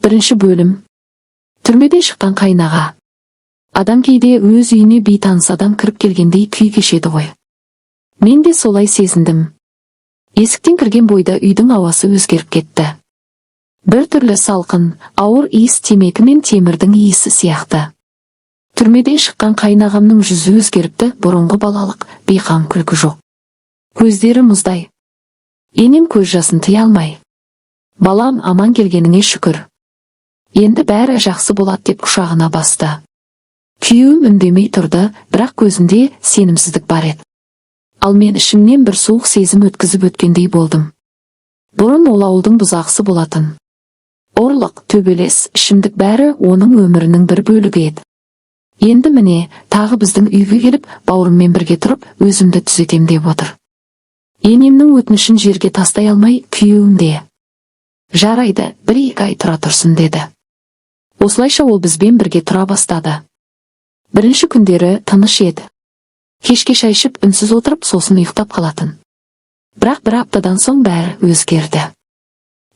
Бірінші бөлім. Түрмеден шыққан қайнаға. Адам кейде өз үйіне бейтаныс адам кіріп келгендей күй кешеді ғой. Мен де солай сезіндім. Есіктен кірген бойда үйдің ауасы өзгеріп кетті. Бір түрлі салқын, ауыр иіс темекі мен темірдің иісі сияқты. Түрмеден шыққан қайнағамның жүзі өзгеріпті, бұрынғы балалық, бейқам күлкі жоқ. Көздері мұздай. Енем көз жасын тыя алмай. Балам, аман келгеніңе шүкір. Енді бәрі жақсы болады деп құшағына басты. Күйеуім үндемей тұрды, бірақ көзінде сенімсіздік бар еді. Ал мен ішімнен бір суық сезім өткізіп өткендей болдым. Бұрын ол ауылдың бұзақысы болатын. Орлық, төбелес, ішімдік бәрі оның өмірінің бір бөлігі еді. Енді міне, тағы біздің үйге келіп, бауырыммен бірге тұрып, өзімді түзетем деп отыр. Енемнің өтінішін жерге тастай алмай, күйеуім де. Жарайды, 1-2 ай тұра тұрсын деді. Осылайша ол бізбен бірге тұра бастады. Бірінші күндері тыныш еді. Кешке шай ішіп үнсіз отырып, сосын ұйықтап қалатын. Бірақ бір аптадан соң бәрі өзгерді.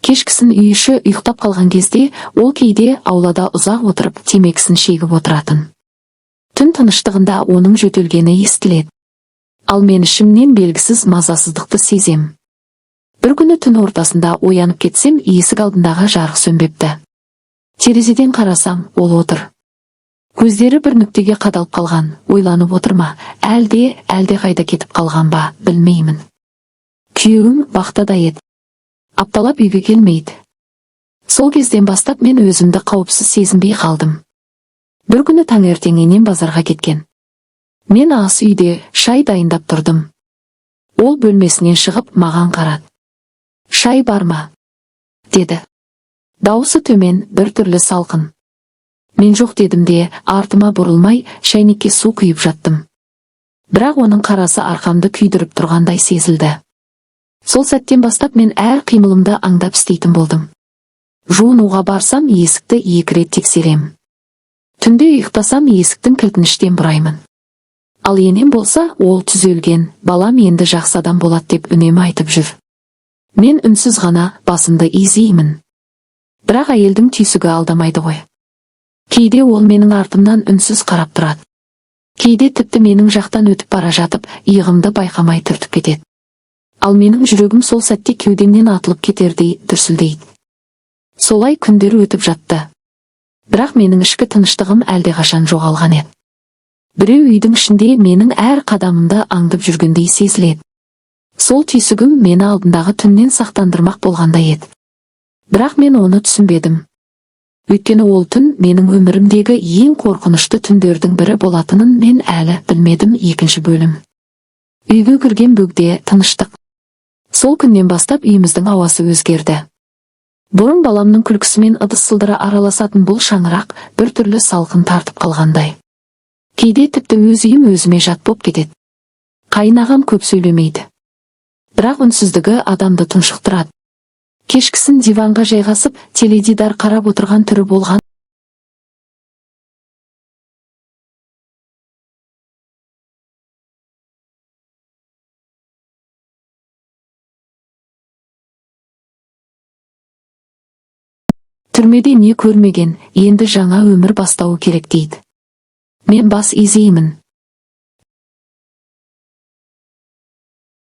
Кешкісін үй іші ұйықтап қалған кезде, ол кейде аулада ұзақ отырып, темекісін шегіп отыратын. Түн тыныштығында оның жөтелгені естіледі. Ал мен ішімнен белгісіз мазасыздықты сезем. Бір күні түн ортасында оянып кетсем, есік алдындағы жарық сөнбепті. Терезеден қарасам, ол отыр. Көздері бір нүктеге қадалып қалған, ойланып отыр ма, әлде қайда кетіп қалған ба, білмеймін. Күйеуім вахтада еді. Апталап үйге келмейді. Сол кезден бастап мен өзімді қауіпсіз сезінбей қалдым. Бір күні таңертең енем базарға кеткен. Мен ас үйде шай дайындап тұрдым. Ол бөлмесінен шығып маған қарады. «Шай бар ма?» деді. Дауысы төмен, бір түрлі салқын. Мен жоқ дедім де, артыма бұрылмай, шайнекке су құйып жаттым. Бірақ оның қарасы арқамды күйдіріп тұрғандай сезілді. Сол сәттен бастап мен әр қимылымды аңдап істейтін болдым. Жуынуға барсам, есікті 2 рет тексерем. Түнде ұйықтасам, есіктің кілтін іштен бұраймын. Ал енем болса, ол түзелген, балам енді жақсы адам болады деп үнемі айтып жүр. Мен үнсіз ғана басымды изеймін. Бірақ әйелдің түйсігі алдамайды ғой. Кейде ол менің артымнан үнсіз қарап тұрады. Кейде тіпті менің жақтан өтіп бара жатып, иығымды байқамай түртіп кетеді. Ал менің жүрегім сол сәтте кеудемнен атылып кетердей дүрсілдейді. Солай күндер өтіп жатты. Бірақ менің ішкі тыныштығым әлдеқашан жоғалған еді. Біреу үйдің ішінде менің әр қадамымды аңдып жүргендей сезіледі. Сол түйсігім мені алдындағы түннен сақтандырмақ болғандай еді. Бірақ мен оны түсінбедім. Өйткені ол түн менің өмірімдегі ең қорқынышты түндердің бірі болатынын мен әлі білмедім. 2 бөлім. Үйге кірген бөгде тыныштық. Сол күннен бастап үйіміздің ауасы өзгерді. Бұрын баламның күлкісімен ыдыс-сылдыры араласатын бұл шаңырақ бір түрлі салқын тартып қалғандай. Кейде тіпті өз үйім өзіме жат боп кетеді. Қайнағам көп сөйлемейді. Бірақ үнсіздігі адамды тұншықтырады. Кешкісін диванға жайғасып, теледидар қарап отырған түрі болған. Түрмеде не көрмеген, енді жаңа өмір бастауы керек дейді. Мен бас изеймін.